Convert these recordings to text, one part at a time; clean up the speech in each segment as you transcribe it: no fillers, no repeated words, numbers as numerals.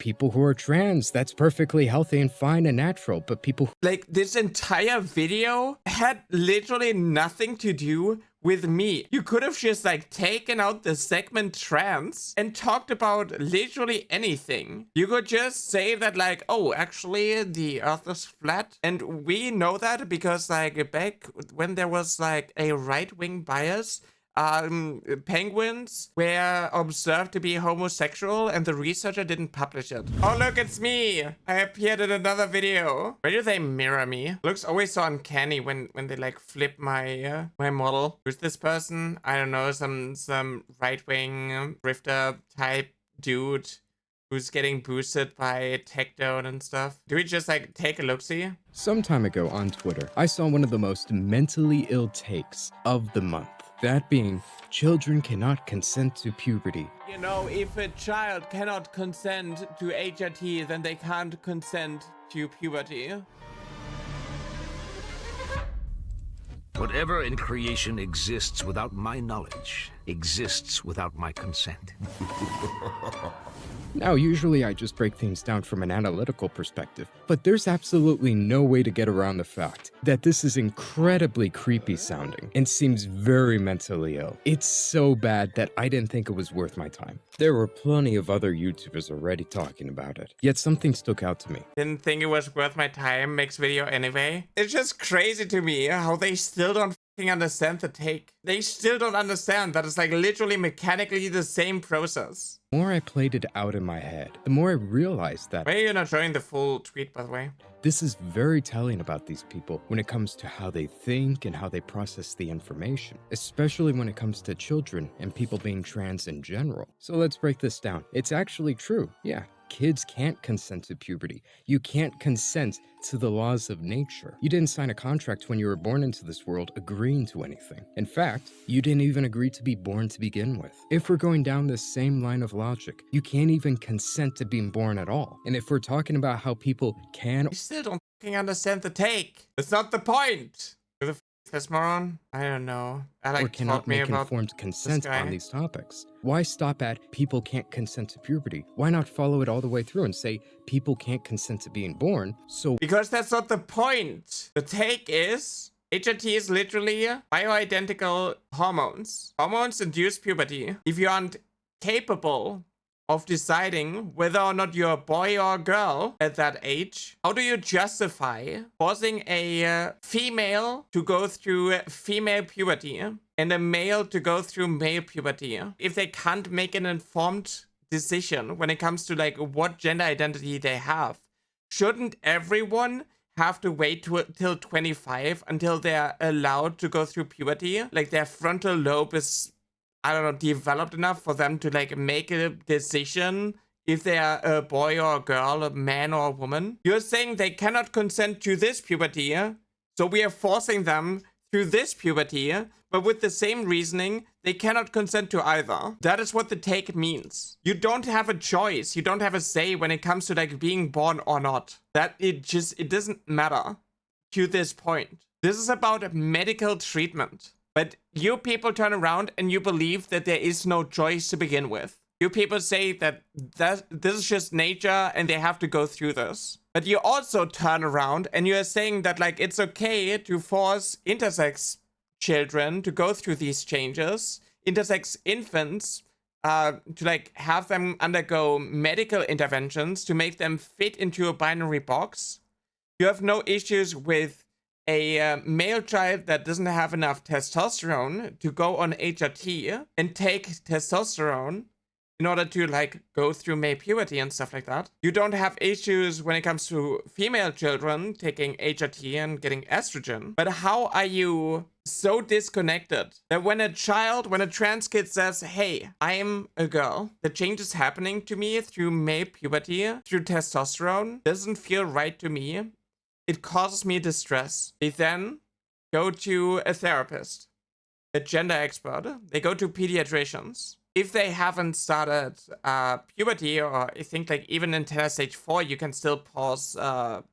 people who are trans, that's perfectly healthy and fine and natural, but people who... Like, this entire video had literally nothing to do with me. You could have just like taken out the segment trans and talked about literally anything. You could just say that like, oh, actually the earth is flat. And we know that because like back when there was like a right-wing bias, penguins were observed to be homosexual and the researcher didn't publish it. Oh look, it's me! I appeared in another video. Where do they mirror me? Looks always so uncanny when they like flip my my model. Who's this person? I don't know, some right-wing drifter type dude who's getting boosted by Techdome and stuff. Do we just like take a look-see? Some time ago on Twitter, I saw one of the most mentally ill takes of the month. That being, children cannot consent to puberty. You know, if a child cannot consent to HRT, then they can't consent to puberty. Whatever in creation exists without my knowledge exists without my consent. Now, usually I just break things down from an analytical perspective, but there's absolutely no way to get around the fact that this is incredibly creepy sounding and seems very mentally ill. It's so bad that I didn't think it was worth my time. There were plenty of other YouTubers already talking about it, yet something stuck out to me. Didn't think it was worth my time, makes video anyway. It's just crazy to me how they still don't understand the take. They still don't understand that it's like literally mechanically the same process. The more I played it out in my head, the more I realized that... Why are you not showing the full tweet, by the way? This is very telling about these people when it comes to how they think and how they process the information, especially when it comes to children and people being trans in general. So let's break this down. It's actually true. Yeah, kids can't consent to puberty. You can't consent to the laws of nature. You didn't sign a contract when you were born into this world agreeing to anything. In fact, you didn't even agree to be born to begin with. If we're going down this same line of logic, you can't even consent to being born at all. And if we're talking about how people can... I still don't fucking understand the take. That's not the point. Who the f is this moron? I don't know. Or cannot make informed consent on these topics. Why stop at people can't consent to puberty? Why not follow it all the way through and say people can't consent to being born, so... Because that's not the point. The take is... HRT is literally bioidentical hormones. Hormones induce puberty. If you aren't capable of deciding whether or not you're a boy or a girl at that age, how do you justify forcing a female to go through female puberty and a male to go through male puberty if they can't make an informed decision when it comes to like what gender identity they have? Shouldn't everyone have to wait till 25 until they're allowed to go through puberty? Like their frontal lobe is, I don't know, developed enough for them to like make a decision if they are a boy or a girl, a man or a woman. You're saying they cannot consent to this puberty, so we are forcing them through this puberty, but with the same reasoning, they cannot consent to either. That is what the take means. You don't have a choice. You don't have a say when it comes to like being born or not. That it doesn't matter to this point. This is about medical treatment. But you people turn around and you believe that there is no choice to begin with. You people say that this is just nature and they have to go through this. But you also turn around and you're saying that like it's okay to force intersex children to go through these changes, intersex infants to like have them undergo medical interventions to make them fit into a binary box. You have no issues with a male child that doesn't have enough testosterone to go on HRT and take testosterone in order to like go through male puberty and stuff like that. You don't have issues when it comes to female children taking HRT and getting estrogen. But how are you so disconnected that when a trans kid says, hey, I'm a girl, the change is happening to me through male puberty, through testosterone, doesn't feel right to me, it causes me distress. They then go to a therapist, a gender expert. They go to pediatricians. If they haven't started puberty, or I think like even in tena stage 4, you can still pause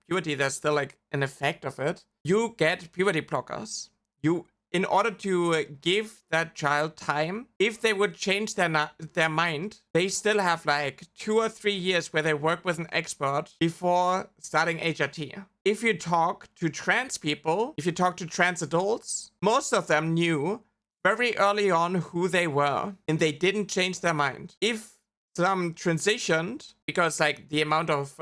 puberty. There's still like an effect of it. You get puberty blockers. You in order to give that child time, if they would change their mind, they still have like 2 or 3 years where they work with an expert before starting HRT. If you talk to trans people, if you talk to trans adults, most of them knew very early on who they were, and they didn't change their mind. If some transitioned, because like the amount of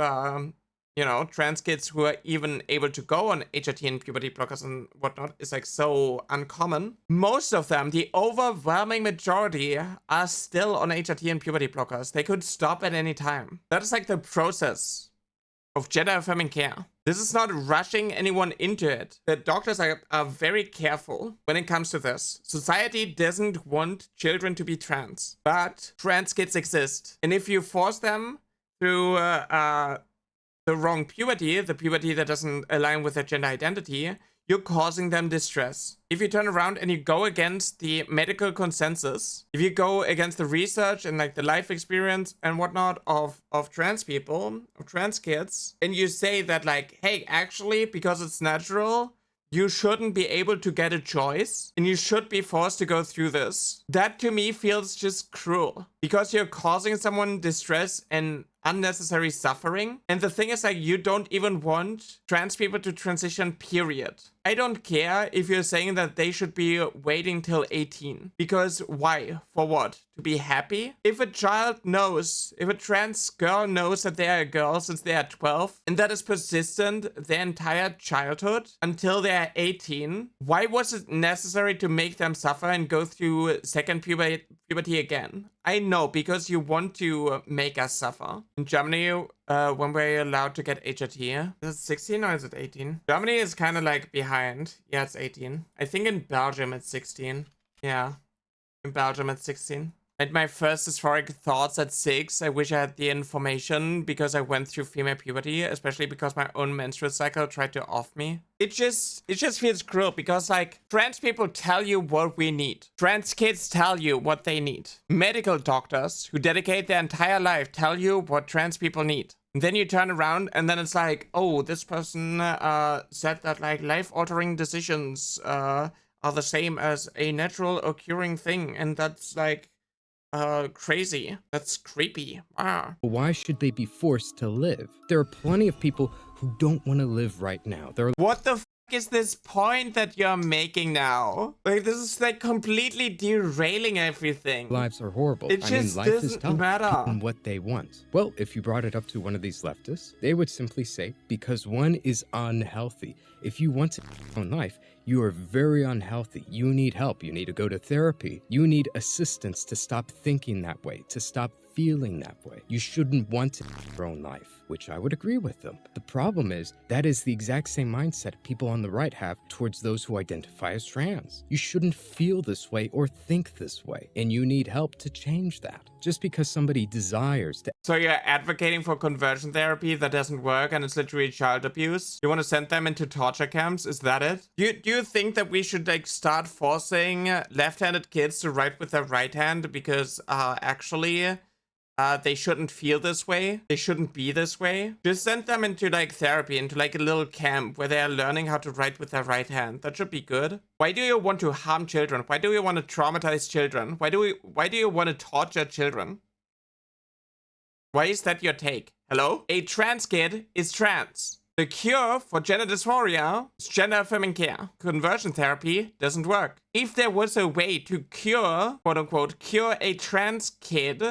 trans kids who are even able to go on HRT and puberty blockers and whatnot is like so uncommon. Most of them, the overwhelming majority, are still on HRT and puberty blockers. They could stop at any time. That is like the process of gender affirming care. This is not rushing anyone into it. The doctors are very careful when it comes to this. Society doesn't want children to be trans, but trans kids exist. And if you force them through the wrong puberty, the puberty that doesn't align with their gender identity, you're causing them distress. If you turn around and you go against the medical consensus, if you go against the research and like the life experience and whatnot of trans people, of trans kids, and you say that like, hey, actually, because it's natural, you shouldn't be able to get a choice and you should be forced to go through this. That to me feels just cruel because you're causing someone distress and unnecessary suffering. And the thing is, like, you don't even want trans people to transition, period. I don't care if you're saying that they should be waiting till 18. Because why? For what? To be happy? If a child knows, if a trans girl knows that they are a girl since they are 12, and that is persistent their entire childhood until they are 18, why was it necessary to make them suffer and go through second puberty again? I know, because you want to make us suffer. In Germany, when we're allowed to get HRT, is it 16 or is it 18? Germany is kind of like behind. Yeah, it's 18. I think in Belgium it's 16. Yeah, in Belgium it's 16. I had my first dysphoric thoughts at 6. I wish I had the information because I went through female puberty, especially because my own menstrual cycle tried to off me. It just feels cruel because like trans people tell you what we need. Trans kids tell you what they need. Medical doctors who dedicate their entire life tell you what trans people need. And then you turn around and then it's like, oh, this person said that like life-altering decisions are the same as a natural occurring thing, and that's like crazy. That's creepy. Wow. Why should they be forced to live? There are plenty of people who don't want to live right now. What the is this point that you're making now? Like, this is like completely derailing everything. Lives are horrible. It just life is doesn't tough. matter. And what they want. Well, if you brought it up to one of these leftists, they would simply say, because one is unhealthy. If you want to live your own life, you are very unhealthy. You need help. You need to go to therapy. You need assistance to stop thinking that way, to stop feeling that way. You shouldn't want to live your own life, which I would agree with them. The problem is, that is the exact same mindset people on the right have towards those who identify as trans. You shouldn't feel this way or think this way, and you need help to change that. Just because somebody desires to... So you're advocating for conversion therapy that doesn't work and it's literally child abuse? You want to send them into torture camps? Is that it? Do you think that we should like start forcing left-handed kids to write with their right hand because actually they shouldn't feel this way? They shouldn't be this way? Just send them into like therapy, into like a little camp where they are learning how to write with their right hand. That should be good. Why do you want to harm children? Why do you want to traumatize children? Why do you want to torture children? Why is that your take? Hello? A trans kid is trans. The cure for gender dysphoria is gender affirming care. Conversion therapy doesn't work. If there was a way to cure, quote unquote, cure a trans kid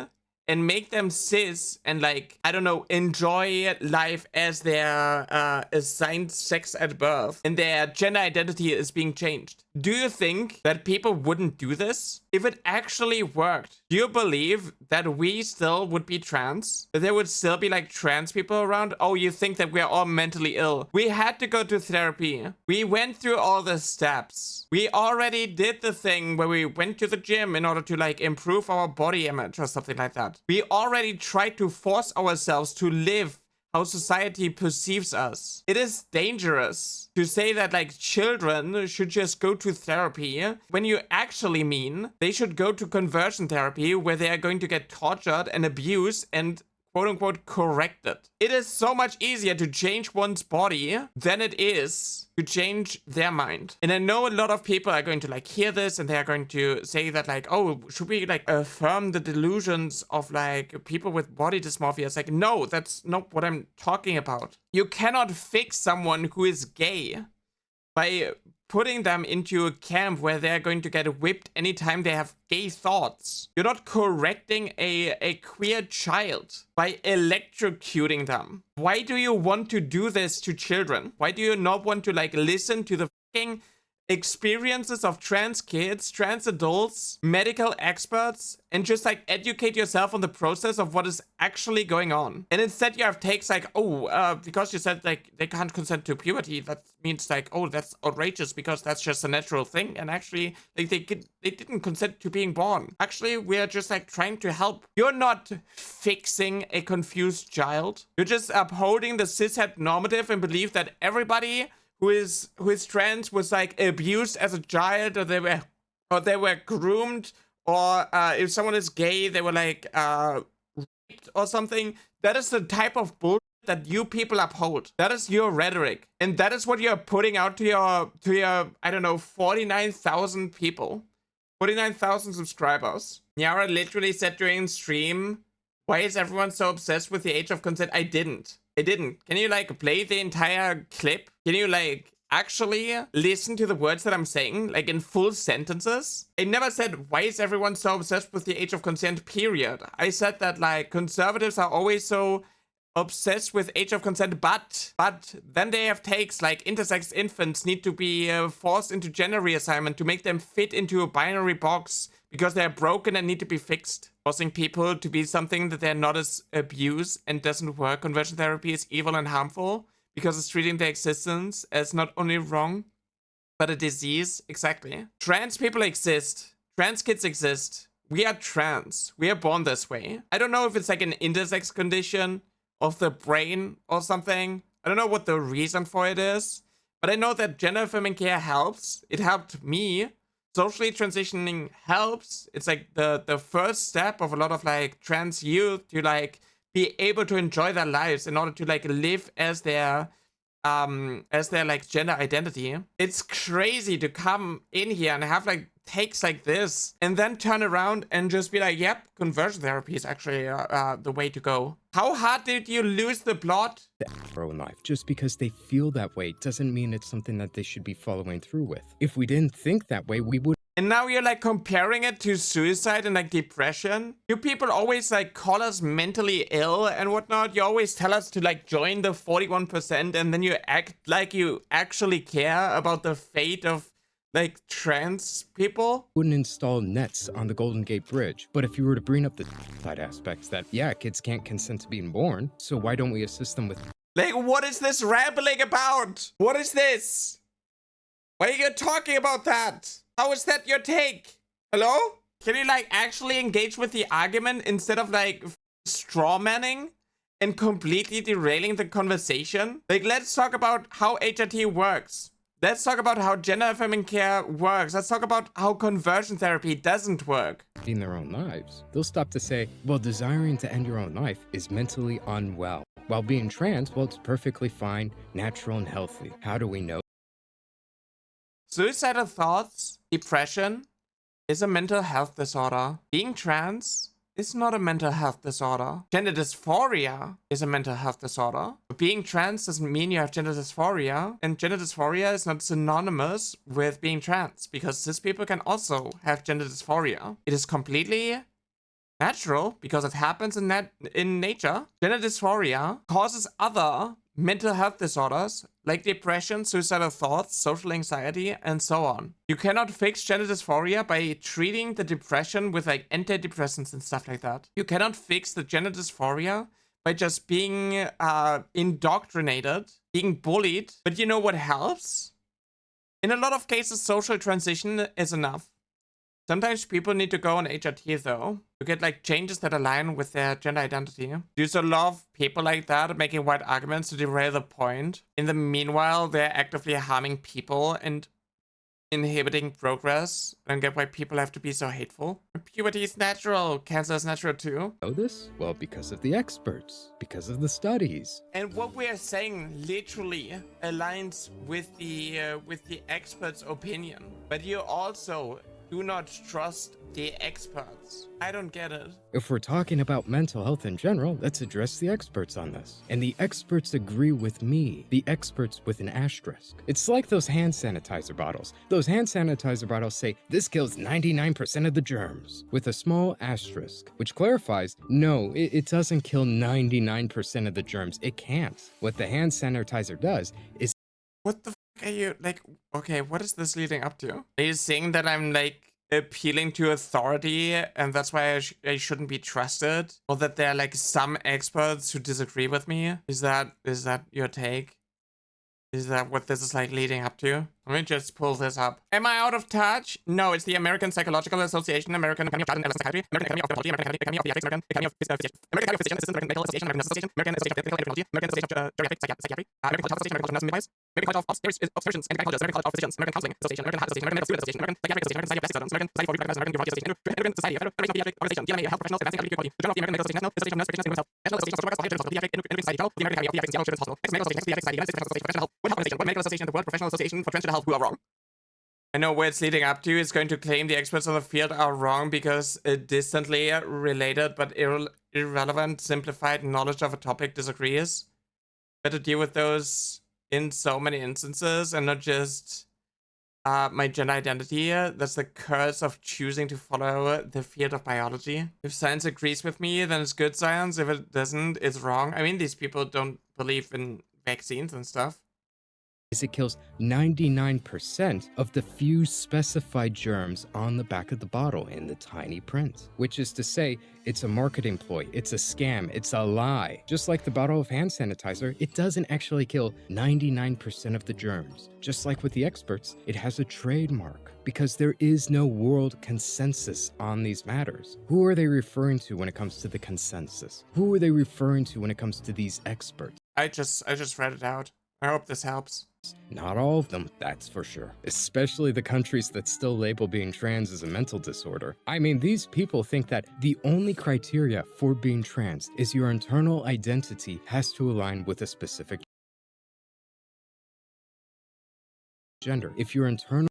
and make them cis and like, I don't know, enjoy life as their assigned sex at birth and their gender identity is being changed, do you think that people wouldn't do this? If it actually worked, do you believe that we still would be trans? That there would still be like trans people around? Oh, you think that we're all mentally ill? We had to go to therapy. We went through all the steps. We already did the thing where we went to the gym in order to like improve our body image or something like that. We already tried to force ourselves to live how society perceives us. It is dangerous to say that like children should just go to therapy when you actually mean they should go to conversion therapy where they are going to get tortured and abused and quote unquote corrected. It is so much easier to change one's body than it is to change their mind. And I know a lot of people are going to like hear this and they're going to say that like, oh, should we like affirm the delusions of like people with body dysmorphia? It's like, no, that's not what I'm talking about. You cannot fix someone who is gay by putting them into a camp where they're going to get whipped anytime they have gay thoughts. You're not correcting a queer child by electrocuting them. Why do you want to do this to children? Why do you not want to like listen to the fucking experiences of trans kids, trans adults, medical experts, and just like educate yourself on the process of what is actually going on? And instead you have takes like, oh, because you said like they can't consent to puberty, that means like, oh, that's outrageous because that's just a natural thing. And actually like they didn't consent to being born. Actually, we're just like trying to help. You're not fixing a confused child. You're just upholding the cishet normative and believe that everybody who is trans was like abused as a child, or they were groomed, or if someone is gay they were like raped or something. That is the type of bullshit that you people uphold. That is your rhetoric, and that is what you're putting out to your I don't know 49,000 people, 49,000 subscribers. Nyara literally said during stream, why is everyone so obsessed with the age of consent? I didn't. Can you like play the entire clip? Can you like actually listen to the words that I'm saying, like in full sentences? I never said, why is everyone so obsessed with the age of consent, period. I said that like conservatives are always so obsessed with age of consent, but then they have takes like intersex infants need to be forced into gender reassignment to make them fit into a binary box because they're broken and need to be fixed. Forcing people to be something that they're not is abuse and doesn't work. Conversion therapy is evil and harmful because it's treating their existence as not only wrong, but a disease. Exactly. Trans people exist. Trans kids exist. We are trans. We are born this way. I don't know if it's like an intersex condition of the brain or something. I don't know what the reason for it is, but I know that gender affirming care helps. It helped me. Socially transitioning helps. It's like the first step of a lot of like trans youth to like be able to enjoy their lives in order to like live as their like gender identity. It's crazy to come in here and have like takes like this and then turn around and just be like, yep, conversion therapy is actually the way to go. How hard did you lose the plot? Their own life. Just because they feel that way doesn't mean it's something that they should be following through with. If we didn't think that way, we would. And now you're like comparing it to suicide and like depression. You people always like call us mentally ill and whatnot. You always tell us to like join the 41% and then you act like you actually care about the fate of like trans people. Wouldn't install nets on the Golden Gate Bridge. But if you were to bring up the side aspects that, yeah, kids can't consent to being born, so why don't we assist them with... Like, what is this rambling about? What is this? Why are you talking about that? How is that your take? Hello? Can you like actually engage with the argument instead of like strawmanning and completely derailing the conversation? Like, let's talk about how HRT works. Let's talk about how gender affirming care works. Let's talk about how conversion therapy doesn't work. In their own lives, they'll stop to say, well, desiring to end your own life is mentally unwell. While being trans, well, it's perfectly fine, natural, and healthy. How do we know? Suicidal thoughts, depression, is a mental health disorder. Being trans is not a mental health disorder. Gender dysphoria is a mental health disorder. But being trans doesn't mean you have gender dysphoria, and gender dysphoria is not synonymous with being trans, because cis people can also have gender dysphoria. It is completely natural because it happens in nature. Gender dysphoria causes other mental health disorders like depression, suicidal thoughts, social anxiety, and so on. You cannot fix gender dysphoria by treating the depression with like antidepressants and stuff like that. You cannot fix the gender dysphoria by just being indoctrinated, being bullied. But you know what helps? In a lot of cases, social transition is enough. Sometimes people need to go on HRT though, to get like changes that align with their gender identity. Do so love people like that making white arguments to derail the point. In the meanwhile, they're actively harming people and inhibiting progress. I don't get why people have to be so hateful. Puberty is natural. Cancer is natural too. Know this? Well, because of the experts, because of the studies. And what we are saying literally aligns with the experts' opinion. But you also do not trust the experts. I don't get it. If we're talking about mental health in general, let's address the experts on this. And the experts agree with me. The experts with an asterisk. It's like those hand sanitizer bottles. Those hand sanitizer bottles say, this kills 99% of the germs. With a small asterisk, which clarifies, no, it doesn't kill 99% of the germs. It can't. What the hand sanitizer does is... What the f*** are you, like, okay, what is this leading up to? Are you saying that I'm, like, appealing to authority and that's why I shouldn't be trusted? Or that there are, like, some experts who disagree with me? Is that your take? Is that what this is, like, leading up to? Let me just pull this up. Am I out of touch? No, it's the American Psychological Association, American Academy of Child and Adolescent Psychiatry, American Academy of Dermatology, American Academy of Pediatrics, American Academy of Physicians, American Academy of Physicians, American Medical Association, American Association, American Association of Medical Epidemiology, American Association of Geriatric Psychiatry, American College Association, American College of Nurses and Midwives, American College of Obstetricians and Gynecologists, American College of Physicians, American Counseling Association, American Heart Association, American Medical Student Association, American Psychiatric Association, American Society of Plastic Surgeons, American Society for Reproductive Medicine, American Urology Association, American Society of Federation of Pediatric Organization, DMA, Health Professionals Advancing LGBTQ Equality, the Journal of the American Medical Association, National Association of Nurse Practitioners and Women's Health, National Association of Social Workers, Pediatric Endocrine Society, Journal, the American Academy of Pediatrics and Children's Hospital, Mexican Medical Association, Pediatric Society, United States Professional Association for Transgender Health, World Health Organization, World Medical Association, the World Professional Association for Transgender Health, who are wrong. I know where it's leading up to. It's going to claim the experts in the field are wrong because a distantly related but irrelevant, simplified knowledge of a topic disagrees. Better deal with those in so many instances and not just my gender identity. That's the curse of choosing to follow the field of biology. If science agrees with me, then it's good science. If it doesn't, it's wrong. I mean, these people don't believe in vaccines and stuff. It kills 99% of the few specified germs on the back of the bottle in the tiny print. Which is to say, it's a marketing ploy, it's a scam, it's a lie. Just like the bottle of hand sanitizer, it doesn't actually kill 99% of the germs. Just like with the experts, it has a trademark. Because there is no world consensus on these matters. Who are they referring to when it comes to the consensus? Who are they referring to when it comes to these experts? I just read it out. I hope this helps. Not all of them, that's for sure. Especially the countries that still label being trans as a mental disorder. I mean, these people think that the only criteria for being trans is your internal identity has to align with a specific gender. If your internal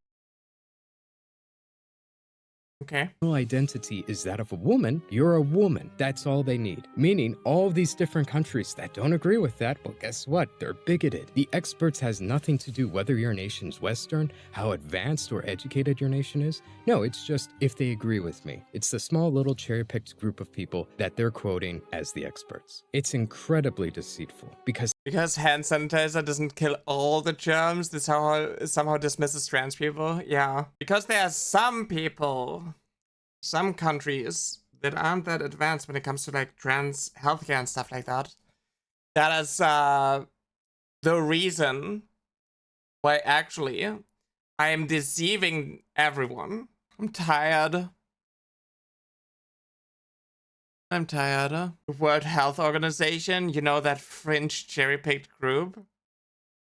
identity is that of a woman, you're a woman. That's all they need. Meaning, all of these different countries that don't agree with that, well, guess what? They're bigoted. The experts has nothing to do whether your nation's Western, how advanced or educated your nation is. No, it's just if they agree with me. It's the small little cherry-picked group of people that they're quoting as the experts. It's incredibly deceitful because hand sanitizer doesn't kill all the germs. This somehow dismisses trans people. Yeah. Because there are some people, some countries that aren't that advanced when it comes to like trans healthcare and stuff like that. That is the reason why actually I am deceiving everyone. I'm tired. The World Health Organization, you know, that fringe cherry-picked group?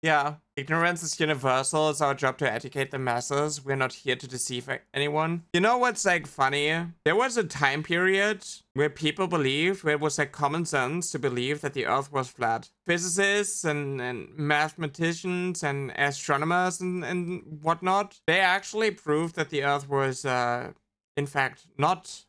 Yeah. Ignorance is universal. It's our job to educate the masses. We're not here to deceive anyone. You know what's like funny? There was a time period where people believed, where it was like common sense to believe that the earth was flat. Physicists and mathematicians and astronomers and whatnot, they actually proved that the earth was, in fact, not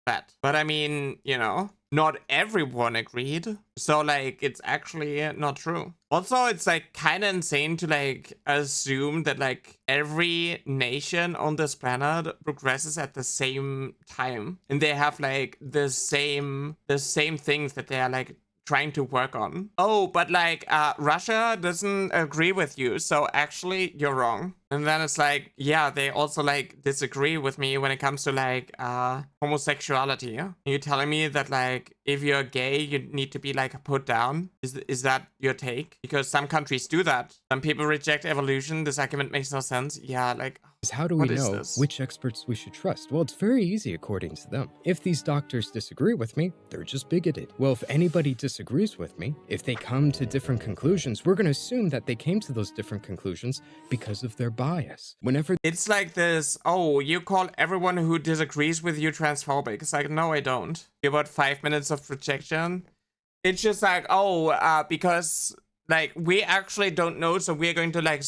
flat. But I mean, you know, not everyone agreed. So like, it's actually not true. Also, it's like kind of insane to like assume that like every nation on this planet progresses at the same time. And they have like the same things that they are like trying to work on. Oh, but like Russia doesn't agree with you, so actually you're wrong. And then it's like, yeah, they also like disagree with me when it comes to like homosexuality. You're telling me that like if you're gay you need to be like put down? Is that your take? Because some countries do that. Some people reject evolution. This argument makes no sense. Yeah, like how do we know which experts we should trust? Well, it's very easy according to them. If these doctors disagree with me, they're just bigoted. Well, if anybody disagrees with me, if they come to different conclusions, we're going to assume that they came to those different conclusions because of their bias. Whenever It's like this, oh, you call everyone who disagrees with you transphobic. It's like, no, I don't. You're about 5 minutes of projection. It's just like, oh, because like we actually don't know, so we're going to like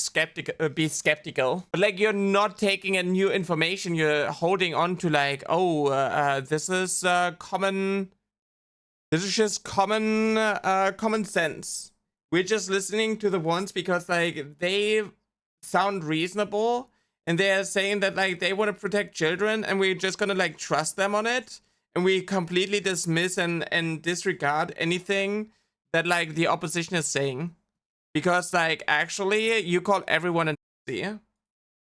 be skeptical. But like you're not taking in new information. You're holding on to like, oh, this is common. This is just common sense. We're just listening to the ones because like they sound reasonable and they're saying that like they want to protect children, and we're just gonna like trust them on it. And we completely dismiss and disregard anything that, like, the opposition is saying. Because, like, actually, you call everyone a Nazi.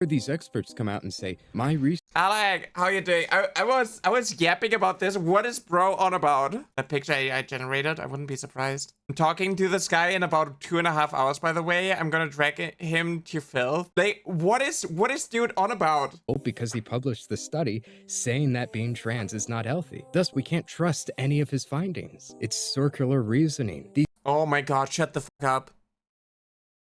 these experts come out and say, my research Alec, how you doing? I was yapping about this. What is bro on about? That picture I generated, I wouldn't be surprised. I'm talking to this guy in about 2.5 hours, by the way. I'm gonna drag him to filth. Like, what is dude on about? because he published the study saying that being trans is not healthy. Thus, we can't trust any of his findings. It's circular reasoning. Oh my god, shut the fuck up.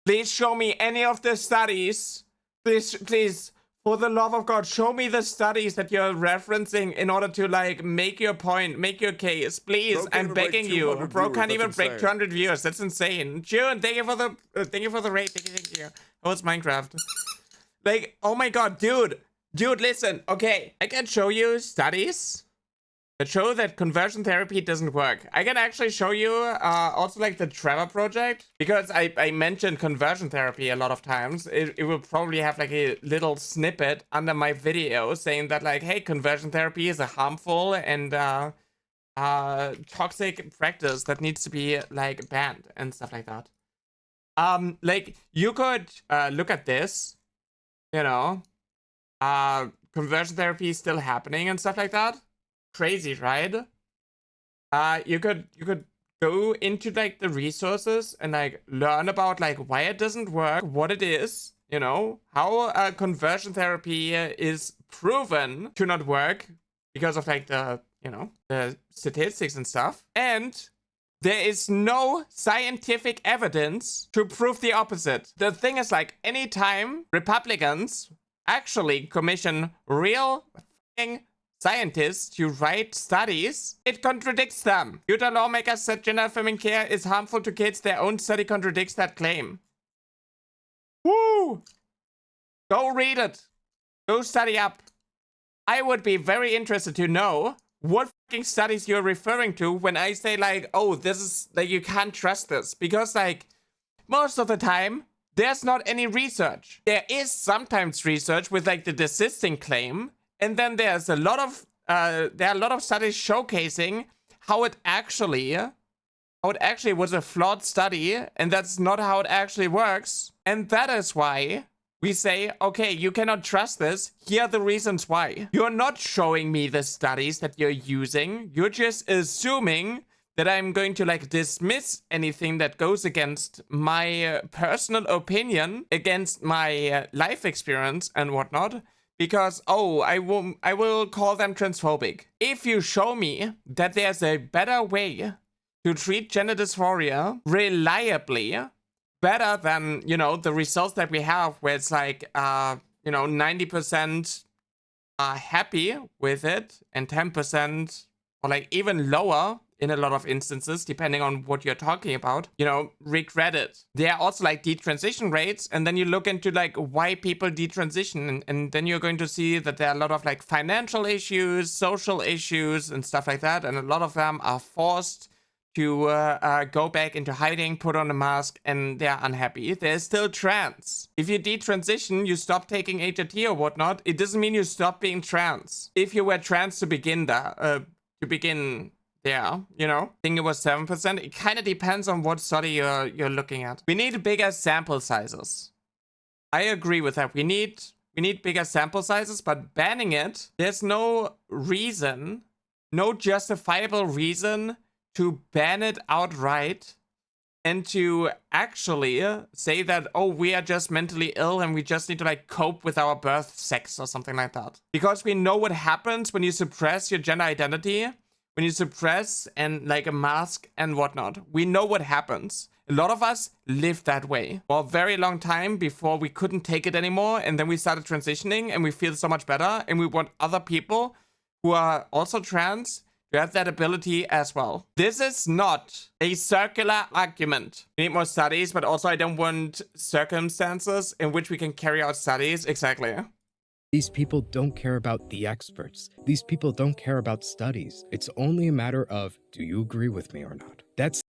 Please show me any of the studies. Please, for the love of God, show me the studies that you're referencing in order to, like, make your point, make your case. Please, I'm begging you. Bro can't even break 200 viewers. That's insane. June, thank you for the rate. Thank you. Oh, it's Minecraft. Like, oh my god, dude, listen. Okay, I can show you studies that show that conversion therapy doesn't work. I can actually show you also like the Trevor project, because I mentioned conversion therapy a lot of times. It will probably have like a little snippet under my video saying that like, hey, conversion therapy is a harmful and toxic practice that needs to be like banned and stuff like that. Like you could look at this, you know, conversion therapy is still happening and stuff like that. Crazy, right? You could go into like the resources and like learn about like why it doesn't work, what it is, you know, how conversion therapy is proven to not work because of like the, you know, the statistics and stuff. And there is no scientific evidence to prove the opposite. The thing is, like, anytime Republicans actually commission real fucking scientists to write studies, it contradicts them. Utah lawmakers said gender affirming care is harmful to kids. Their own study contradicts that claim. Woo! Go read it. Go study up. I would be very interested to know what fucking studies you're referring to when I say like, oh, this is like, you can't trust this. Because like, most of the time, there's not any research. There is sometimes research with like the desisting claim. And then there's a lot of there are a lot of studies showcasing how it actually was a flawed study, and that's not how it actually works. And that is why we say, okay, you cannot trust this. Here are the reasons why. You're not showing me the studies that you're using. You're just assuming that I'm going to like dismiss anything that goes against my personal opinion, against my life experience and whatnot. Because, oh, I will call them transphobic. If you show me that there's a better way to treat gender dysphoria reliably, better than, you know, the results that we have where it's like, you know, 90% are happy with it and 10% or like even lower in a lot of instances, depending on what you're talking about, you know, regret it. There are also like detransition rates, and then you look into like why people detransition, and then you're going to see that there are a lot of like financial issues, social issues, and stuff like that, and a lot of them are forced to go back into hiding, put on a mask, and they're unhappy. They're still trans. If you detransition, you stop taking HRT or whatnot, it doesn't mean you stop being trans. If you were trans to begin there, you know, I think it was 7%. It kind of depends on what study you're looking at. We need bigger sample sizes. I agree with that. We need bigger sample sizes, but banning it, there's no reason, no justifiable reason to ban it outright and to actually say that, oh, we are just mentally ill and we just need to like cope with our birth sex or something like that. Because we know what happens when you suppress your gender identity. when you suppress and like a mask and whatnot. We know what happens. A lot of us lived that way for a very long time before we couldn't take it anymore. And then we started transitioning and we feel so much better. And we want other people who are also trans to have that ability as well. This is not a circular argument. We need more studies, but also I don't want circumstances in which we can carry out studies. Exactly. These people don't care about the experts. These people don't care about studies. It's only a matter of, do you agree with me or not?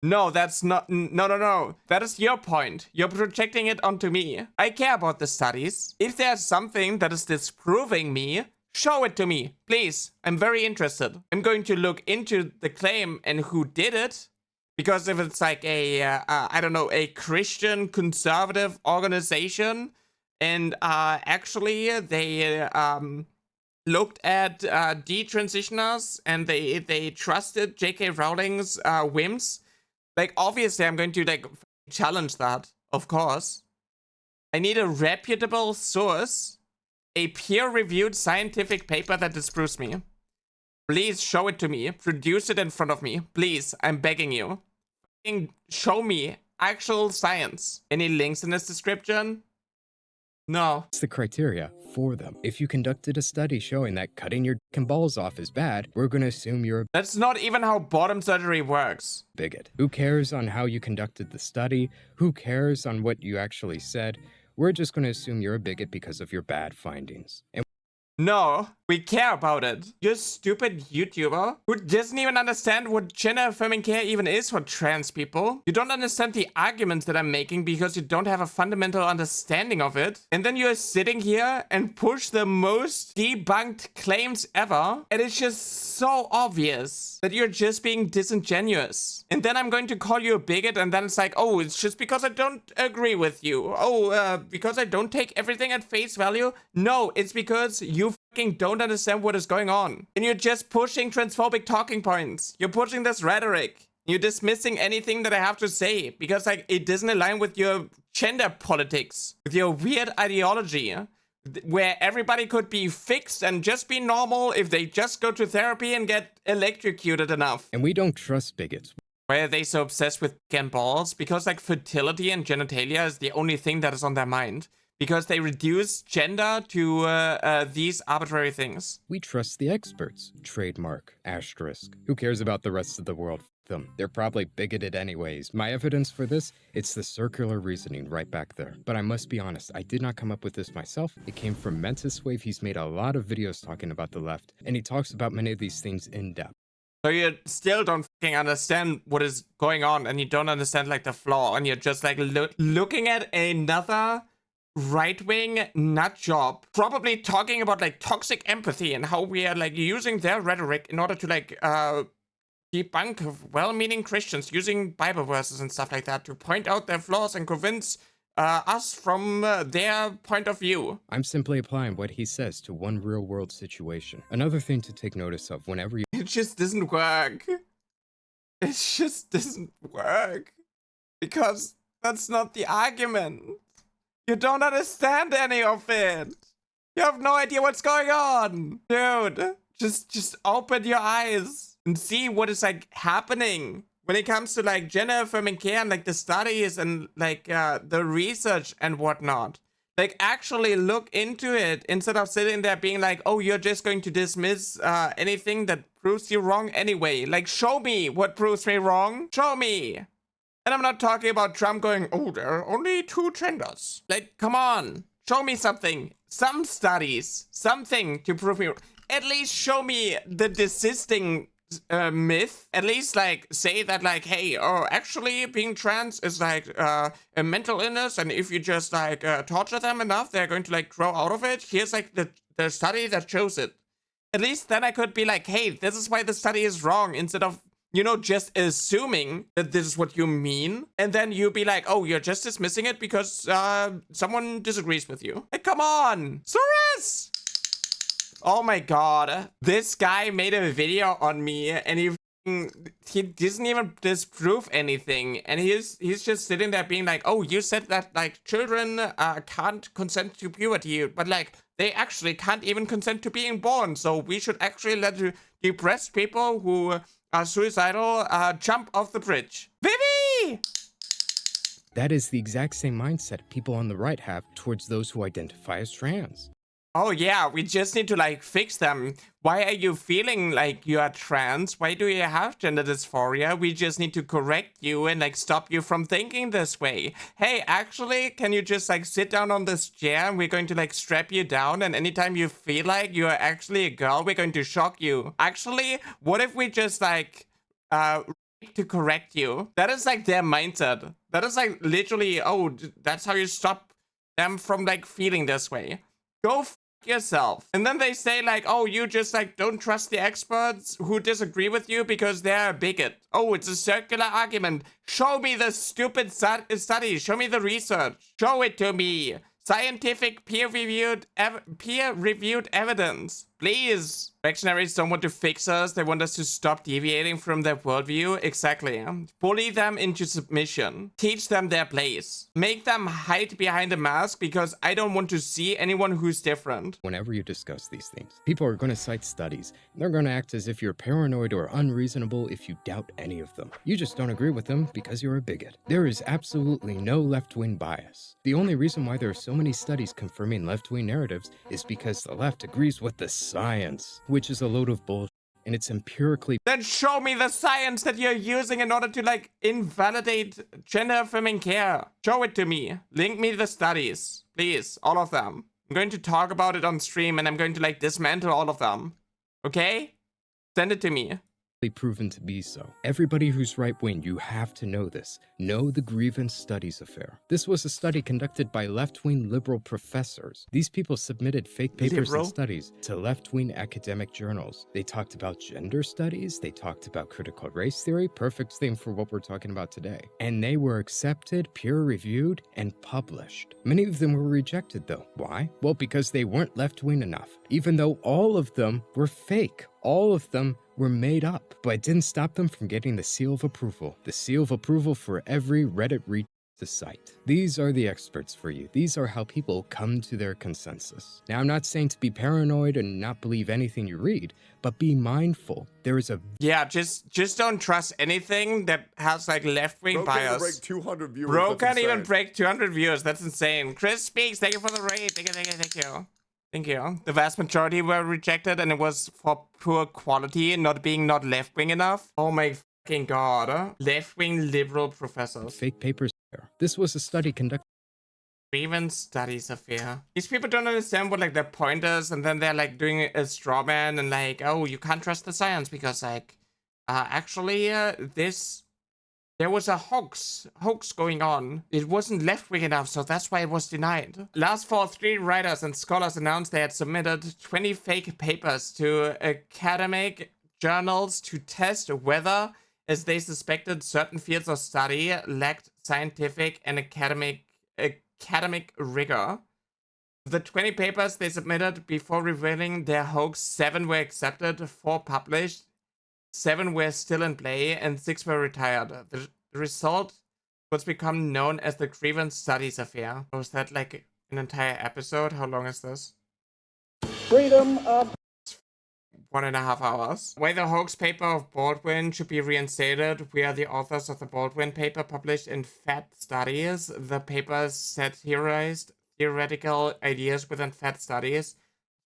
No, that's not. No. That is your point. You're projecting it onto me. I care about the studies. If there's something that is disproving me, show it to me, please. I'm very interested. I'm going to look into the claim and who did it. Because if it's like I don't know, a Christian conservative organization, and actually they looked at detransitioners and they trusted J.K. Rowling's whims, like obviously I'm going to like challenge that, of course. I need a reputable source, a peer-reviewed scientific paper that disproves me. Please show it to me. Produce it in front of me. Please, I'm begging you. Show me actual science. Any links in this description? No. It's the criteria for them. If you conducted a study showing that cutting your dick and balls off is bad, we're going to assume you're a That's not even how bottom surgery works. bigot. Who cares on how you conducted the study? Who cares on what you actually said? We're just going to assume you're a bigot because of your bad findings. And No, we care about it. You stupid YouTuber who doesn't even understand what gender affirming care even is for trans people. You don't understand the arguments that I'm making because you don't have a fundamental understanding of it. And then you're sitting here and push the most debunked claims ever. And it's just so obvious that you're just being disingenuous. And then I'm going to call you a bigot, and then it's like, oh, it's just because I don't agree with you. Oh, because I don't take everything at face value. No, it's because you fucking don't understand what is going on. And you're just pushing transphobic talking points. You're pushing this rhetoric. You're dismissing anything that I have to say because like it doesn't align with your gender politics, with your weird ideology, where everybody could be fixed and just be normal if they just go to therapy and get electrocuted enough. we don't trust bigots. Why are they so obsessed with dick and balls? Because like fertility and genitalia is the only thing that is on their mind. Because they reduce gender to these arbitrary things. We trust the experts. Trademark. Asterisk. Who cares about the rest of the world? F them. They're probably bigoted anyways. My evidence for this? It's the circular reasoning right back there. But I must be honest, I did not come up with this myself. It came from Mentis Wave. He's made a lot of videos talking about the left, and he talks about many of these things in depth. So you still don't fucking understand what is going on, and you don't understand like the flaw, and you're just like looking at another right-wing nut job probably talking about like toxic empathy and how we are like using their rhetoric in order to like debunk well-meaning Christians using Bible verses and stuff like that to point out their flaws and convince us from their point of view. I'm simply applying what he says to one real-world situation. Another thing to take notice of whenever you It just doesn't work. It just doesn't work. Because that's not the argument. You don't understand any of it. You have no idea what's going on. Dude, just open your eyes and see what is like happening when it comes to like gender affirming care and like the studies and like the research and whatnot. Like actually look into it instead of sitting there being like, oh, you're just going to dismiss anything that proves you wrong anyway. Like show me what proves me wrong. Show me. And I'm not talking about Trump going, oh, there are only 2 genders. Like, come on. Show me something. Some studies. Something to prove me. At least show me the desisting myth. At least, like, say that, like, hey, oh, actually being trans is, like, a mental illness. And if you just, like, torture them enough, they're going to, like, grow out of it. Here's, like, the study that shows it. At least then I could be like, hey, this is why the study is wrong. Instead of, you know, just assuming that this is what you mean. And then you be like, oh, you're just dismissing it because someone disagrees with you. Like, come on. Soros! Oh my god. This guy made a video on me and he doesn't even disprove anything. And he's just sitting there being like, oh, you said that like children can't consent to puberty. But like, they actually can't even consent to being born. So we should actually let depressed people who are suicidal jump off the bridge. Vivi! That is the exact same mindset people on the right have towards those who identify as trans. Oh yeah, we just need to like fix them. Why are you feeling like you are trans? Why do you have gender dysphoria? We just need to correct you and like stop you from thinking this way. Hey, actually, can you just like sit down on this chair and we're going to like strap you down, and anytime you feel like you are actually a girl, we're going to shock you. Actually, what if we just like to correct you? That is like their mindset. That is like literally, oh, that's how you stop them from like feeling this way. Go f yourself. And then they say like, oh, you just like don't trust the experts who disagree with you because they're a bigot. Oh, it's a circular argument. Show me the stupid study. Show me the research. Show it to me. Scientific peer-reviewed evidence. Please. Reactionaries don't want to fix us. They want us to stop deviating from their worldview. Exactly. Bully them into submission. Teach them their place. Make them hide behind a mask because I don't want to see anyone who's different. Whenever you discuss these things, people are going to cite studies. They're going to act as if you're paranoid or unreasonable if you doubt any of them. You just don't agree with them because you're a bigot. There is absolutely no left-wing bias. The only reason why there are so many studies confirming left-wing narratives is because the left agrees with the science, which is a load of bullshit, and it's empirically. Then show me the science that you're using in order to like invalidate gender affirming care. Show it to me. Link me the studies, please, all of them. I'm going to talk about it on stream and I'm going to like dismantle all of them. Okay? Send it to me. Proven to be so. Everybody who's right-wing, you have to know this. Know the Grievance Studies Affair. This was a study conducted by left-wing liberal professors. These people submitted fake papers and studies to left-wing academic journals. They talked about gender studies, they talked about critical race theory, perfect thing for what we're talking about today. And they were accepted, peer-reviewed, and published. Many of them were rejected though. Why? Well, because they weren't left-wing enough. Even though all of them were fake. All of them were made up, but it didn't stop them from getting the seal of approval. The seal of approval for every Reddit read to cite. These are the experts for you. These are how people come to their consensus. Now, I'm not saying to be paranoid and not believe anything you read, but be mindful. There is a... Yeah, just don't trust anything that has like left-wing bias. Break 200 viewers. Bro can't even break 200 viewers. That's insane. Chris Speaks, thank you for the raid. Thank you. Thank you. The vast majority were rejected and it was for poor quality, not left-wing enough. Oh my fucking god. Left-wing liberal professors. Fake papers there. This was a study conducted. Grievance Studies Affair. These people don't understand what like their point is, and then they're like doing a straw man and like, oh, you can't trust the science because like, there was a hoax going on. It wasn't left-wing enough, so that's why it was denied. Last fall, 3 writers and scholars announced they had submitted 20 fake papers to academic journals to test whether, as they suspected, certain fields of study lacked scientific and academic rigor. The 20 papers they submitted before revealing their hoax, 7 were accepted, 4 published, 7 were still in play, and 6 were retired. The result was become known as the Grievance Studies Affair. Was that like an entire episode? How long is this? Freedom of 1.5 hours. Why the hoax paper of Baldwin should be reinstated. We are the authors of the Baldwin paper published in Fat Studies. The paper satirized theoretical ideas within Fat Studies,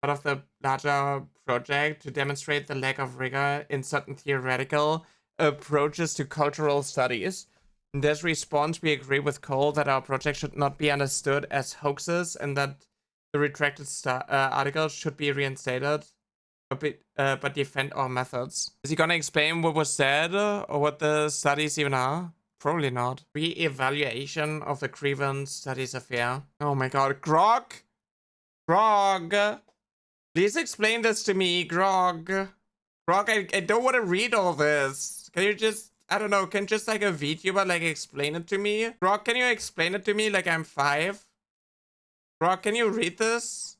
part of the larger project to demonstrate the lack of rigor in certain theoretical approaches to cultural studies. In this response, we agree with Cole that our project should not be understood as hoaxes and that the retracted articles should be reinstated, but defend our methods. Is he gonna explain what was said or what the studies even are? Probably not. Re-evaluation of the Grievance Studies Affair. Oh my god. Grog! Please explain this to me, Grog. Grog, I don't want to read all this. Can you just, I don't know, can just like a VTuber like explain it to me? Grog, can you explain it to me like I'm 5? Grog, can you read this?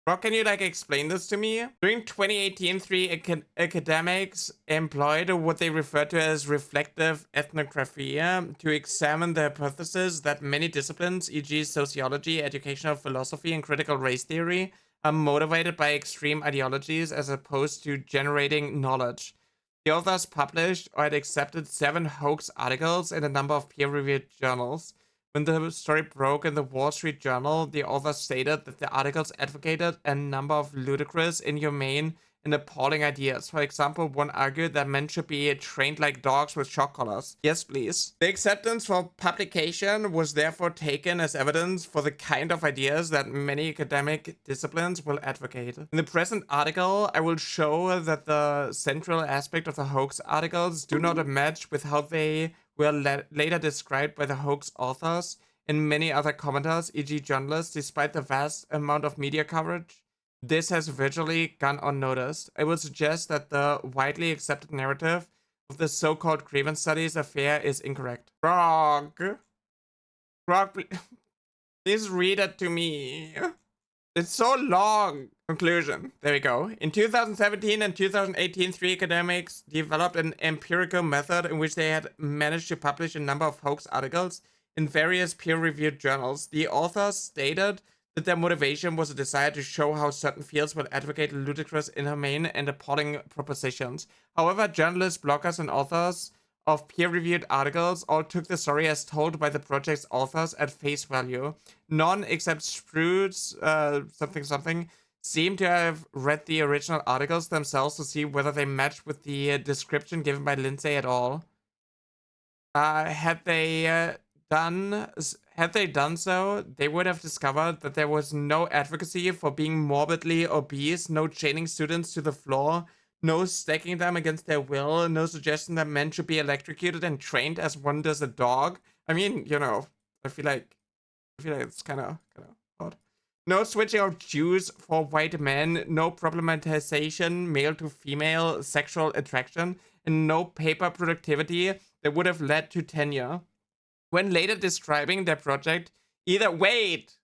Grog, can you like explain this to me? During 2018, 3 academics employed what they refer to as reflective ethnography to examine the hypothesis that many disciplines, e.g. sociology, educational philosophy, and critical race theory, are motivated by extreme ideologies as opposed to generating knowledge. The authors published or had accepted 7 hoax articles in a number of peer-reviewed journals. When the story broke in the Wall Street Journal, the authors stated that the articles advocated a number of ludicrous, inhumane, and appalling ideas. For example, one argued that men should be trained like dogs with shock collars. Yes, please. The acceptance for publication was therefore taken as evidence for the kind of ideas that many academic disciplines will advocate. In the present article, I will show that the central aspect of the hoax articles do not match with how they were later described by the hoax authors and many other commenters, e.g. journalists, despite the vast amount of media coverage. This has virtually gone unnoticed. I would suggest that the widely accepted narrative of the so-called Grievance Studies Affair is incorrect. Frog, please read it to me. It's so long. Conclusion. There we go. In 2017 and 2018, 3 academics developed an empirical method in which they had managed to publish a number of hoax articles in various peer-reviewed journals. The authors stated that their motivation was a desire to show how certain fields will advocate ludicrous, inhumane, and appalling propositions. However, journalists, bloggers, and authors of peer-reviewed articles all took the story as told by the project's authors at face value. None except Spruce, something, seem to have read the original articles themselves to see whether they matched with the description given by Lindsay at all. Had they done so, they would have discovered that there was no advocacy for being morbidly obese, no chaining students to the floor, no stacking them against their will, no suggestion that men should be electrocuted and trained as one does a dog. I mean, you know, I feel like it's kind of odd. No switching of Jews for white men, no problematization male to female sexual attraction, and no paper productivity that would have led to tenure. When later describing their project, either wait,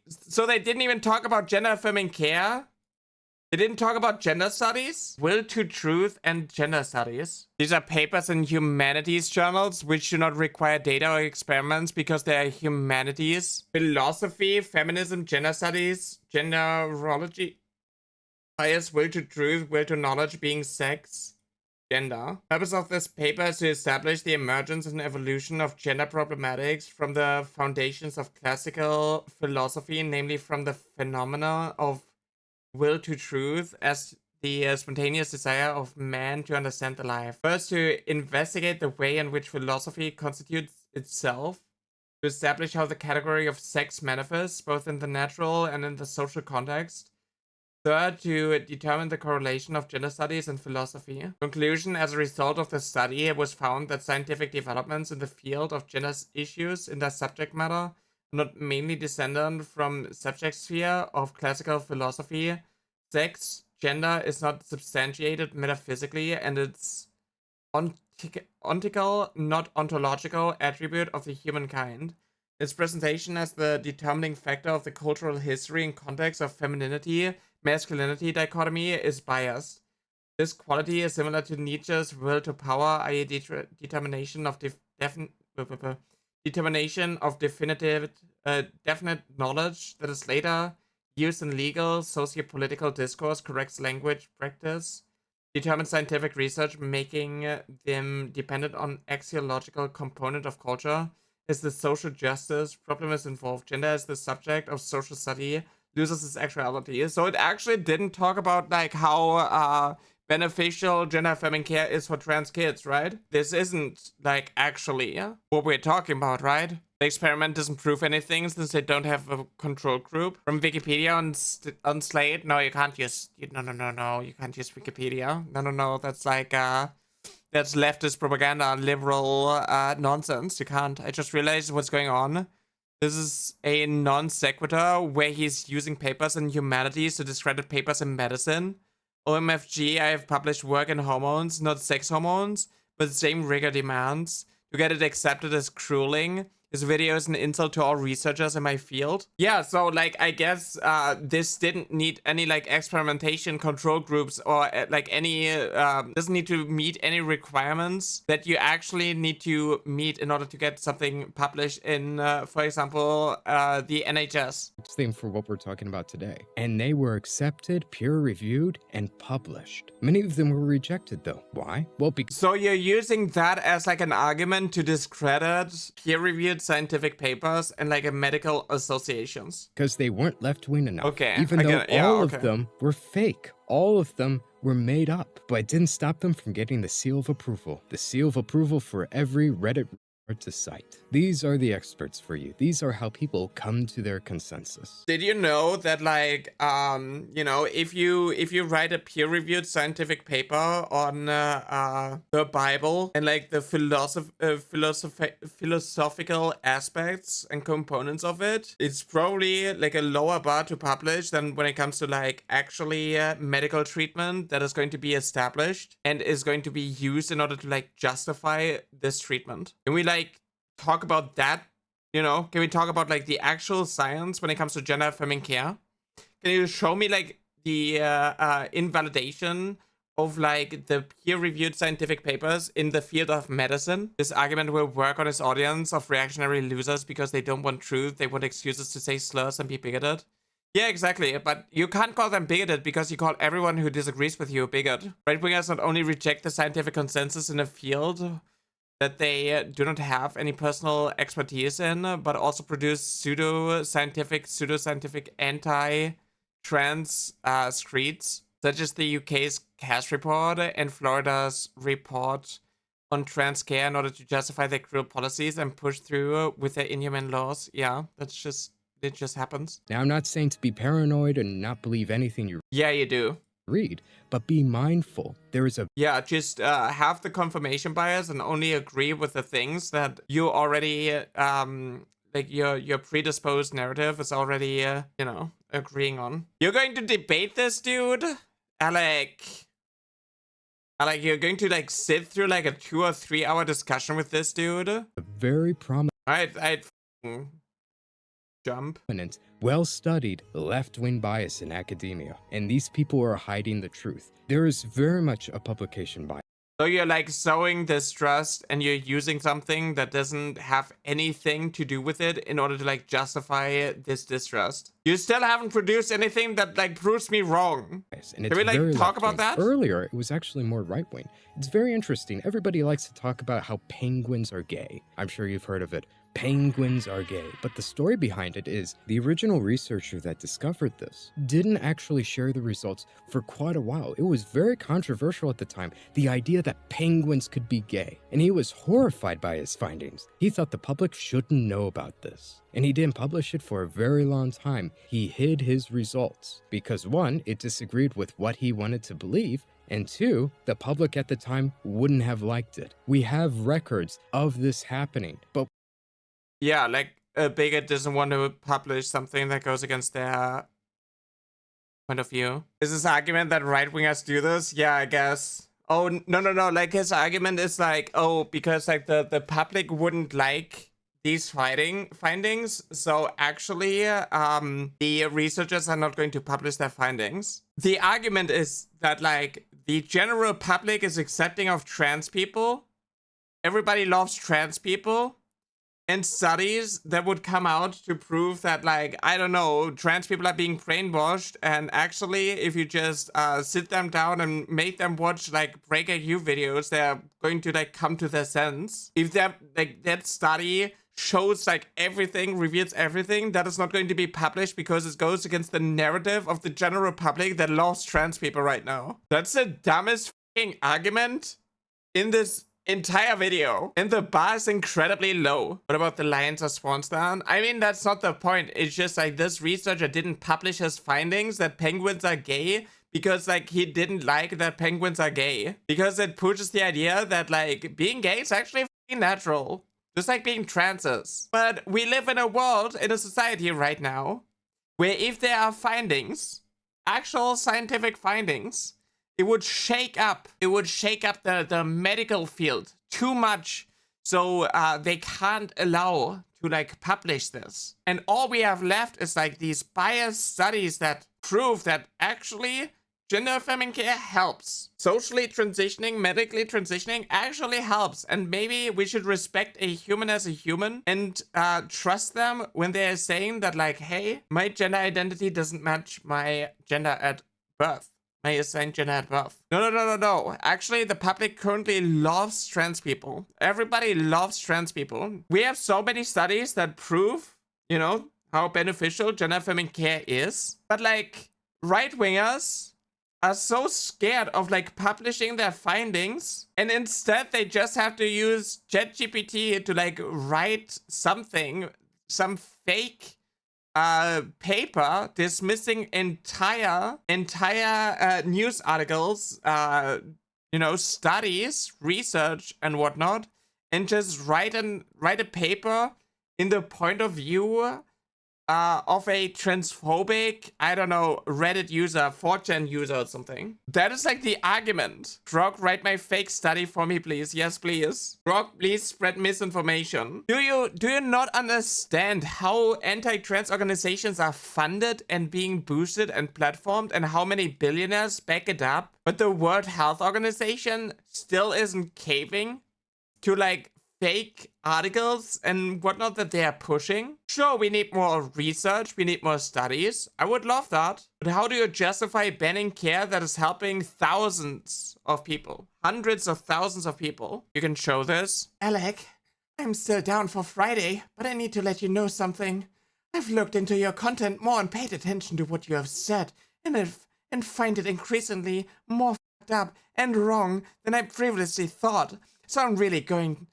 so they didn't even talk about gender affirming care? They didn't talk about gender studies? Will to Truth and gender studies. These are papers in humanities journals which do not require data or experiments because they are humanities. Philosophy, feminism, gender studies, genderology, bias, will to truth, will to knowledge being sex, gender. The purpose of this paper is to establish the emergence and evolution of gender problematics from the foundations of classical philosophy, namely from the phenomena of will to truth as the spontaneous desire of man to understand the life. First, to investigate the way in which philosophy constitutes itself, to establish how the category of sex manifests both in the natural and in the social context. Third, to determine the correlation of gender studies and philosophy. Conclusion: as a result of the study, it was found that scientific developments in the field of gender issues in their subject matter not mainly descendant from subject sphere of classical philosophy. Sex, gender is not substantiated metaphysically, and its ontical, not ontological attribute of the humankind. Its presentation as the determining factor of the cultural history and context of femininity, masculinity dichotomy is biased. This quality is similar to Nietzsche's will to power, i.e. determination of definite knowledge that is later used in legal, socio-political discourse, corrects language practice, determines scientific research, making them dependent on axiological component of culture. Is the social justice problem is involved. Gender as the subject of social study loses its actuality. So it actually didn't talk about like how beneficial gender affirming care is for trans kids, right? This isn't like actually what we're talking about, right? The experiment doesn't prove anything since they don't have a control group. From Wikipedia on Slate, no, you can't use, no, you can't use Wikipedia. No, that's like, that's leftist propaganda, liberal nonsense. You can't. I just realized what's going on. This is a non sequitur where he's using papers in humanities to discredit papers in medicine. OMFG, I have published work in hormones, not sex hormones, but the same rigor demands. To get it accepted as crueling, His video is an insult to all researchers in my field. Yeah, so like I guess this didn't need any like experimentation control groups or like any doesn't need to meet any requirements that you actually need to meet in order to get something published in, for example, the NHS. Thing for what we're talking about today. And they were accepted, peer-reviewed, and published. Many of them were rejected though. Why? Well, because So you're using that as like an argument to discredit peer-reviewed scientific papers and like medical associations. they weren't left-wing enough. Okay, Even I though get it. Yeah, all okay. of them were fake. All of them were made up. But it didn't stop them from getting the seal of approval. The seal of approval for every Reddit to cite. These are the experts for you. These are how people come to their consensus. Did you know that like you know, if you write a peer-reviewed scientific paper on the Bible and like the philosophical aspects and components of it, it's probably like a lower bar to publish than when it comes to like actually medical treatment that is going to be established and is going to be used in order to like justify this treatment. And we like talk about that, you know? Can we talk about like the actual science when it comes to gender affirming care? Can you show me like the invalidation of like the peer-reviewed scientific papers in the field of medicine? This argument will work on his audience of reactionary losers because they don't want truth, they want excuses to say slurs and be bigoted. Yeah, exactly, but you can't call them bigoted because you call everyone who disagrees with you a bigot. Right-wingers not only reject the scientific consensus in a field that they do not have any personal expertise in, but also produce pseudo-scientific anti-trans screeds, such as the UK's CAS report and Florida's report on trans care in order to justify their cruel policies and push through with their inhuman laws. Yeah, it just happens. Now, I'm not saying to be paranoid and not believe anything you Yeah, you do. read, but be mindful. There is a Yeah, just have the confirmation bias and only agree with the things that you already, like your predisposed narrative is already, you know, agreeing on. You're going to debate this, dude? Alec, you're going to like sit through like a 2 or 3 hour discussion with this dude? very prominent, I'd jump. well-studied left-wing bias in academia, and these people are hiding the truth. There is very much a publication bias. So you're like sowing distrust and you're using something that doesn't have anything to do with it in order to like justify this distrust. You still haven't produced anything that like proves me wrong. And it's Can we like very talk about left-wing. that? Earlier, it was actually more right-wing. It's very interesting. Everybody likes to talk about how penguins are gay. I'm sure you've heard of it. Penguins are gay. But the story behind it is the original researcher that discovered this didn't actually share the results for quite a while. It was very controversial at the time, the idea that penguins could be gay. And he was horrified by his findings. He thought the public shouldn't know about this. And he didn't publish it for a very long time. He hid his results because 1, it disagreed with what he wanted to believe, and 2, the public at the time wouldn't have liked it. We have records of this happening, but Yeah, like a bigot doesn't want to publish something that goes against their point of view. Is this argument that right-wingers do this? Yeah, I guess. Oh, no. Like his argument is like, oh, because like the public wouldn't like these findings. So actually, the researchers are not going to publish their findings. The argument is that like the general public is accepting of trans people. Everybody loves trans people. And studies that would come out to prove that, like, I don't know, trans people are being brainwashed. And actually, if you just sit them down and make them watch, like, break-IQ videos, they're going to, like, come to their sense. If that study shows, like, everything, reveals everything, that is not going to be published because it goes against the narrative of the general public that loves trans people right now. That's the dumbest fucking argument in this entire video, and the bar is incredibly low. What about the lions or swans down? I mean, that's not the point. It's just like this researcher didn't publish his findings that penguins are gay because like he didn't like that penguins are gay, because it pushes the idea that like being gay is actually fucking natural, just like being trans is. But we live in a world, in a society right now, where if there are findings, actual scientific findings, it would shake up the medical field too much. So they can't allow to like publish this. And all we have left is like these biased studies that prove that actually gender affirming care helps. Socially transitioning, medically transitioning actually helps. And maybe we should respect a human as a human and trust them when they're saying that like, hey, my gender identity doesn't match my gender at birth. My assigned gender at birth. No. Actually, the public currently loves trans people. Everybody loves trans people. We have so many studies that prove, you know, how beneficial gender affirming care is. But like, right-wingers are so scared of like publishing their findings, and instead they just have to use ChatGPT to like write something, some fake paper dismissing entire news articles, you know, studies, research and whatnot, and just write a paper in the point of view of a transphobic, I don't know, Reddit user, 4chan user or something. That is like the argument. Grog, write my fake study for me, please. Yes, please. Grog, please spread misinformation. Do you not understand how anti-trans organizations are funded and being boosted and platformed, and how many billionaires back it up? But the World Health Organization still isn't caving to like fake articles and whatnot that they are pushing. Sure, we need more research, we need more studies. I would love that. But how do you justify banning care that is helping thousands of people? Hundreds of thousands of people. You can show this. Alec, I'm still down for Friday, but I need to let you know something. I've looked into your content more and paid attention to what you have said, and find it increasingly more fucked up and wrong than I previously thought. So I'm really going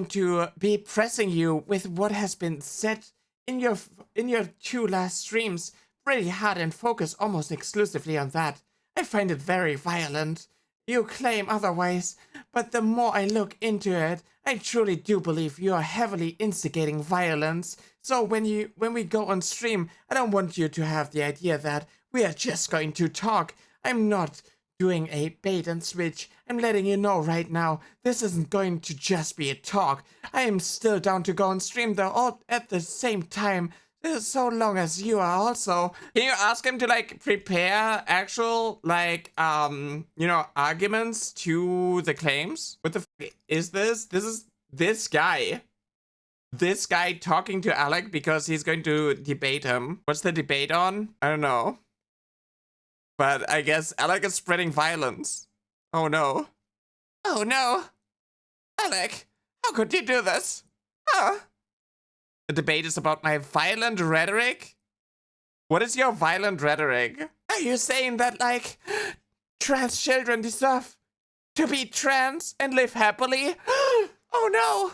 to be pressing you with what has been said in your 2 last streams pretty hard and focus almost exclusively on that. I find it very violent. You claim otherwise, but the more I look into it, I truly do believe you are heavily instigating violence. So when we go on stream, I don't want you to have the idea that we are just going to talk. I'm not doing a bait and switch. I'm letting you know right now, this isn't going to just be a talk. I am still down to go on stream though, all at the same time, so long as you are also. Can you ask him to like prepare actual like you know, arguments to the claims? What the f is this? This is this guy talking to Alec because he's going to debate him. What's the debate on? I don't know. But I guess Alec is spreading violence. Oh no. Oh no. Alec, how could you do this? Huh? The debate is about my violent rhetoric? What is your violent rhetoric? Are you saying that, like, trans children deserve to be trans and live happily? Oh no.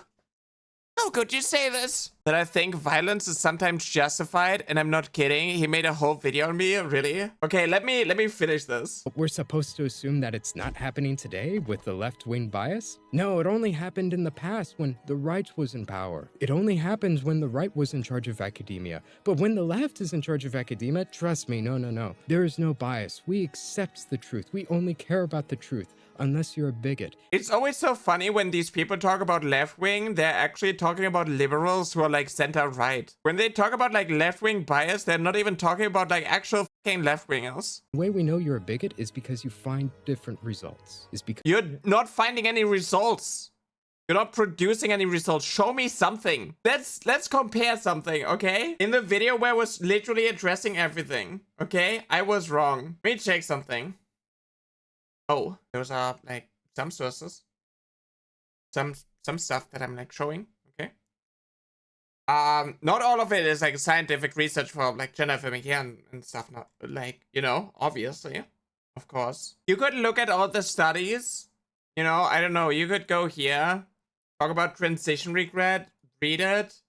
How could you say this? That I think violence is sometimes justified, and I'm not kidding. He made a whole video on me, really? Okay, let me finish this. We're supposed to assume that it's not happening today with the left-wing bias? No, it only happened in the past when the right was in power. It only happens when the right was in charge of academia. But when the left is in charge of academia, trust me, no. There is no bias. We accept the truth. We only care about the truth. Unless you're a bigot. It's always so funny when these people talk about left-wing, they're actually talking about liberals who are like center-right. When they talk about like left-wing bias, they're not even talking about like actual fucking left-wingers. The way we know you're a bigot is because you find different results. Is because you're not finding any results. You're not producing any results. Show me something. Let's compare something, okay? In the video where I was literally addressing everything, okay? I was wrong. Let me check something. Oh, those are like some sources, some stuff that I'm like showing. Okay. Not all of it is like scientific research for like gender affirming care and stuff. Not like, you know, obviously, of course. You could look at all the studies. You know, I don't know. You could go here, talk about transition regret, read it,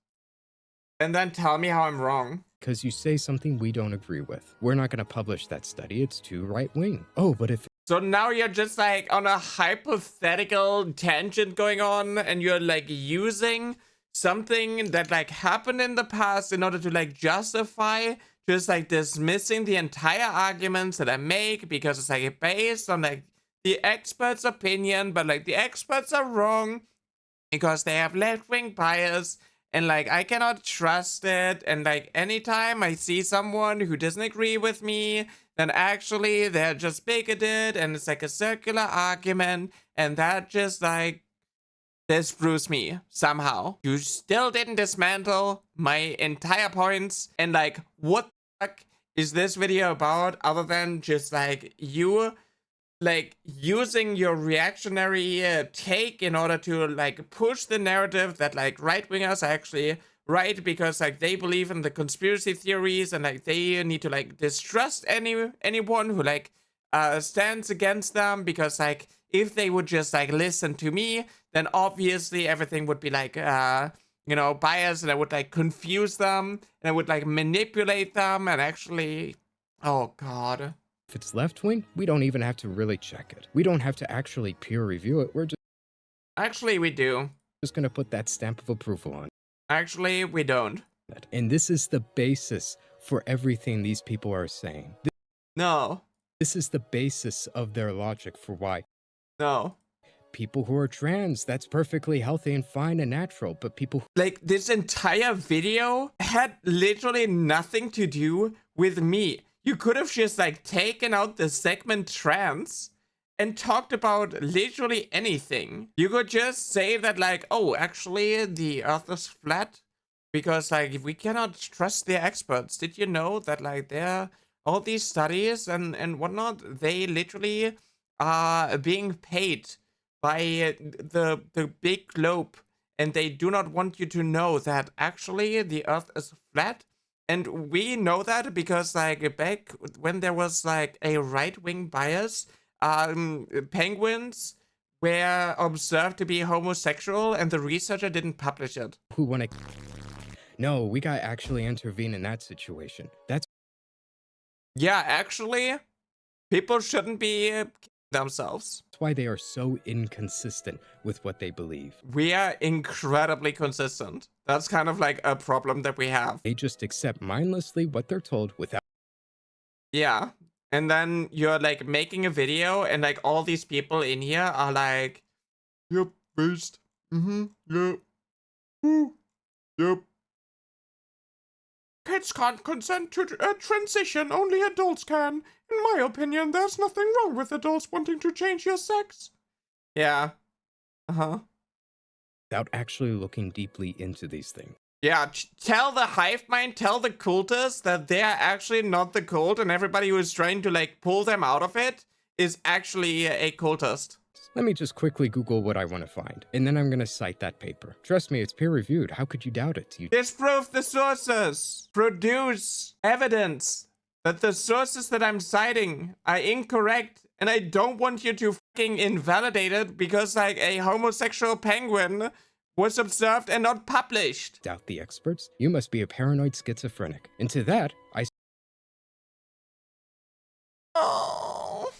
and then tell me how I'm wrong. Because you say something we don't agree with. We're not going to publish that study. It's too right-wing. Oh, but if... So now you're just like on a hypothetical tangent going on, and you're like using something that like happened in the past in order to like justify just like dismissing the entire arguments that I make because it's like based on like the expert's opinion, but like the experts are wrong. because they have left-wing bias, and like I cannot trust it. And like anytime I see someone who doesn't agree with me, then actually they're just bigoted, and it's like a circular argument, and that just like disproves me somehow. You still didn't dismantle my entire points, and like what the fuck is this video about other than just like you like using your reactionary take in order to like push the narrative that like right-wingers are actually right because like they believe in the conspiracy theories, and like they need to like distrust anyone who like stands against them, because like if they would just like listen to me, then obviously everything would be like you know, biased, and I would like confuse them, and I would like manipulate them, and actually, oh god. If it's left-wing, we don't even have to really check it. We don't have to actually peer review it. We're just Actually, we do. gonna put that stamp of approval on Actually, we don't. it. And this is the basis for everything these people are saying. No. This is the basis of their logic for why No. people who are trans, that's perfectly healthy and fine and natural, but people who Like, this entire video had literally nothing to do with me. You could have just like taken out the segment trans and talked about literally anything. You could just say that like, oh, actually the earth is flat because like we cannot trust the experts. Did you know that like there are all these studies and whatnot, they literally are being paid by the big globe, and they do not want you to know that actually the earth is flat. And we know that because like back when there was like a right-wing bias, penguins were observed to be homosexual, and the researcher didn't publish it. want to... No, we gotta actually intervene in that situation. That's Yeah, actually, people shouldn't be themselves. why they are so inconsistent with what they believe. We are incredibly consistent. That's kind of like a problem that we have. They just accept mindlessly what they're told without... Yeah. And then you're like making a video, and like all these people in here are like, yep, based. Yep. Ooh. Yep. Kids can't consent to a transition, only adults can. In my opinion, there's nothing wrong with adults wanting to change your sex. Yeah. Uh-huh. without actually looking deeply into these things. Yeah, tell the hive mind, tell the cultists that they are actually not the cult, and everybody who is trying to like pull them out of it is actually a cultist. Let me just quickly Google what I want to find, and then I'm gonna cite that paper. Trust me, it's peer-reviewed. How could you doubt it? Disprove the sources. Produce evidence that the sources that I'm citing are incorrect, and I don't want you to fucking invalidate it because like a homosexual penguin was observed and not published. doubt the experts? You must be a paranoid schizophrenic. And to that, I Oh.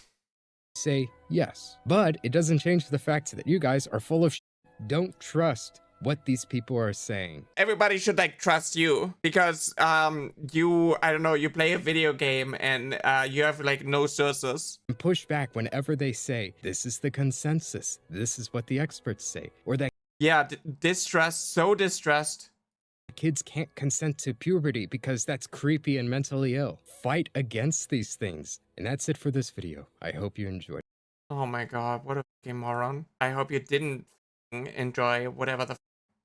say yes. But it doesn't change the fact that you guys are full of shit. Don't trust what these people are saying. Everybody should like trust you because you, I don't know, you play a video game and you have like no sources. And push back whenever they say, this is the consensus, this is what the experts say, or that Yeah, distrust, so distrust. kids can't consent to puberty because that's creepy and mentally ill. Fight against these things. And that's it for this video. I hope you enjoyed. Oh my god, what a fucking moron. I hope you didn't enjoy whatever the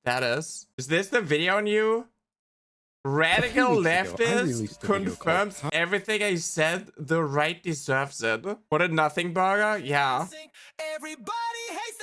that is. Is this the video on you? Radical weeks ago, I leftist released a video confirms called everything I said, the right deserves it. What a nothing burger? Yeah. Everybody hates